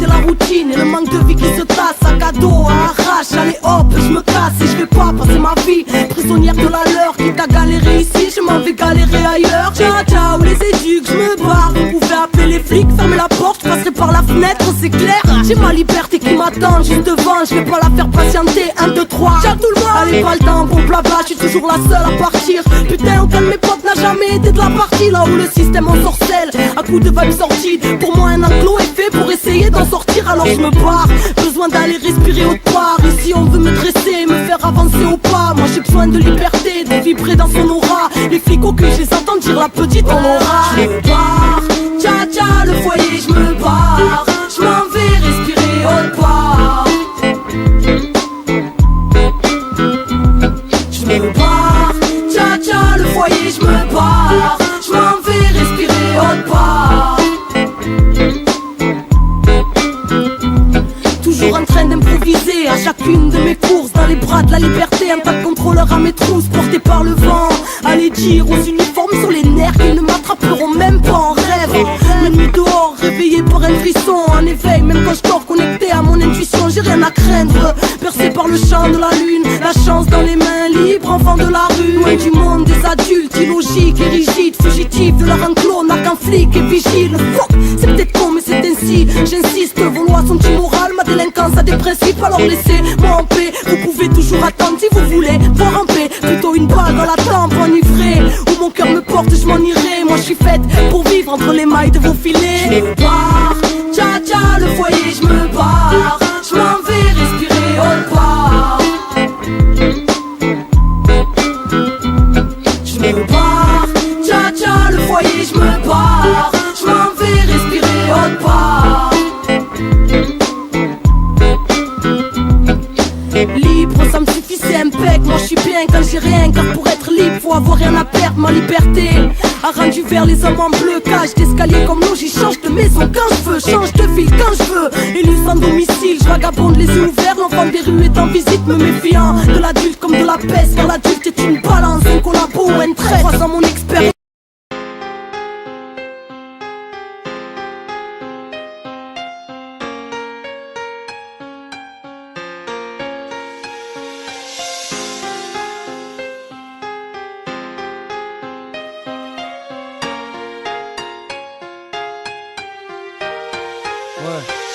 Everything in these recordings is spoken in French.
et la routine et le manque de vie qui se tasse. Sac à dos, à arrache, allez hop, je me casse et je vais pas passer ma vie prisonnière de la leur. Quitte à galérer ici, je m'en vais galérer ailleurs. Ciao ciao les éduques, je me barre. Vous pouvez appeler les flics, fermez la porte, je passerai par la fenêtre, c'est clair. J'ai ma liberté qui m'attend juste devant, je vais pas la faire patienter. 1, 2, 3, ciao tout le monde. Allez pas le temps pour blabla, je suis toujours la seule à partir. Putain aucun de mes potes n'a jamais été de la partie. Là où le système ensorcelle, à coups de vibes sordides. Pour moi un enclos est fait pour essayer d'en sortir, alors je me barre. Besoin d'aller respirer autre part. Ici on veut me dresser, me faire avancer au pas. Moi j'ai besoin de liberté, de vibrer dans son aura. Les flics au cul, je les entends dire la petite on aura. Je me barre, tcha tcha le foyer, je me barre. Je m'en vais respirer autre part. Je me barre, tcha tcha le foyer, je me barre. Je m'en vais respirer autre part. Toujours en train d'improviser à chacune de mes courses. Dans les bras de la liberté, un tas de contrôleurs à mes trousses, portés par le vent. Allez dire aux uniformes sur les nerfs qu'ils ne m'attraperont même pas en rêve. La nuit dehors, réveillé par un frisson, en éveil, même quand je dors connecté à mon intuition, j'ai rien à craindre. Bercé par le chant de la lune, la chance dans les mains, libre, enfant de la rue. Loin du monde des adultes, illogiques et rigides, fugitifs de leur enclos, n'a qu'un flic et vigile. Fuck, c'est peut-être con mais c'est ainsi, j'insiste, vos lois sont immorales, ma délinquance a des principes, alors laissez-moi en paix. Vous pouvez toujours attendre si vous voulez voir en paix, plutôt une balle dans la tempe enivrée. Où mon cœur me porte, je m'en irai. Moi je suis faite pour vivre entre les mailles de vos filets. Je me barre, tcha tcha le foyer, je me barre. Je m'en vais respirer autre part. Je me barre, tcha tcha le foyer, je me barre. Je m'en vais respirer autre part. Libre, ça me suffit, c'est impec. Moi je suis bien quand j'ai rien, car pour être libre faut avoir rien à perdre. Ma liberté a rendu vers les hommes en bleu. Cage d'escalier comme l'eau, j'y change de maison quand je veux, change de ville quand je veux. Élu sans domicile, je vagabonde les yeux ouverts. L'enfant des rues est en visite, me méfiant de l'adulte comme de la peste. Car l'adulte est une balance, un collabo ou un trait. Croisant mon expérience.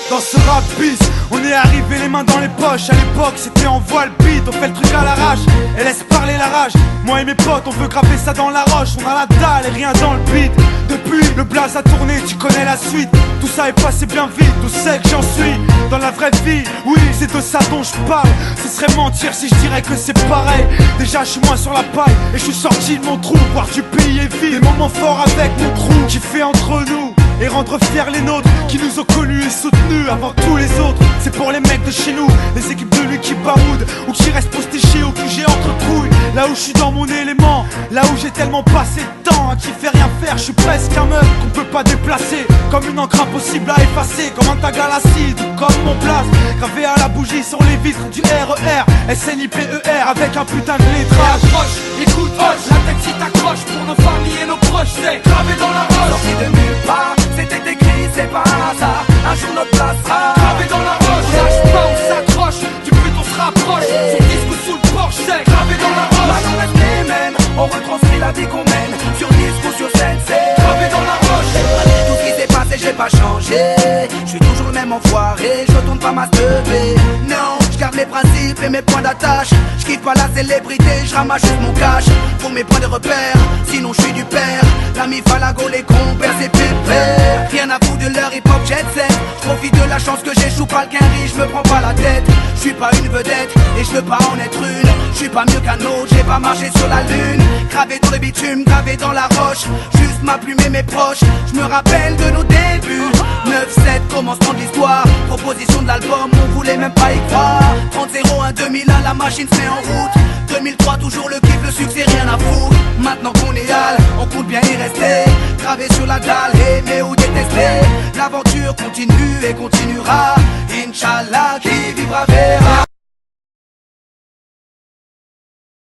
Dans ce rap bis, on est arrivé les mains dans les poches. À l'époque c'était en voile beat, on fait le truc à l'arrache et laisse parler la rage. Moi et mes potes on veut graver ça dans la roche. On a la dalle et rien dans le beat. Depuis le blaze a tourné, tu connais la suite. Tout ça est passé bien vite, d'où c'est que j'en suis dans la vraie vie, oui c'est de ça dont je parle. Ce serait mentir si je dirais que c'est pareil. Déjà je suis moins sur la paille et je suis sorti de mon trou. Voir du pays et vivre des moments forts avec mon crew qui fait entre nous et rendre fiers les nôtres qui nous ont connus et soutenus avant tous les autres. C'est pour les mecs de chez nous, les équipes de lui qui baroudent ou qui restent postichés au QG entre couilles. Là où je suis dans mon élément, là où j'ai tellement passé de temps à qui fait rien faire. Je suis presque un meuf qu'on peut pas déplacer, comme une encre impossible à effacer, comme un tag à l'acide ou comme mon place gravé à la bougie sur les vitres du RER SNIPER avec un putain de lettrage. Approche, écoute, hoche, la tête si t'accroches pour nos familles et nos proches, c'est gravé dans la roche. Sorti de nulle part, c'était écrit, c'est pas un hasard. Un jour notre place sera gravé dans la roche. Lâche pas, on s'accroche, du but on se rapproche. Sur disque ou sous le porche, c'est gravé dans la roche. Maintenant reste les mêmes, on retranscrit la vie qu'on mène. Sur disque ou sur scène, c'est gravé dans la roche. Tout ce qui s'est passé, j'ai pas changé. Je suis toujours le même enfoiré, je retourne pas ma teubée. Non, je garde mes principes et mes points d'attache. Je kiffe pas la célébrité, je ramasse juste mon cash pour mes points de repère, sinon je suis du père. L'ami Falago, les compères, c'est pépère. Rien à foutre de leur hip-hop jet set. Je profite de la chance que j'échoue pas le quinri, je me prends pas la tête. Je suis pas une vedette et je veux pas en être une. Je suis pas mieux qu'un autre, j'ai pas marché sur la lune. Gravé dans le bitume, gravé dans la roche. Juste ma plume et mes proches, je me rappelle de nos débuts. 9-7, commencement de l'histoire. Proposition de l'album, on voulait même pas y croire. 30-01, 2001, la machine se met en route. 2003, toujours le kiff, le succès, rien à foutre. Maintenant qu'on est hal, on compte bien y rester. Gravé sur la dalle, aimer ou détester. L'aventure continue et continuera.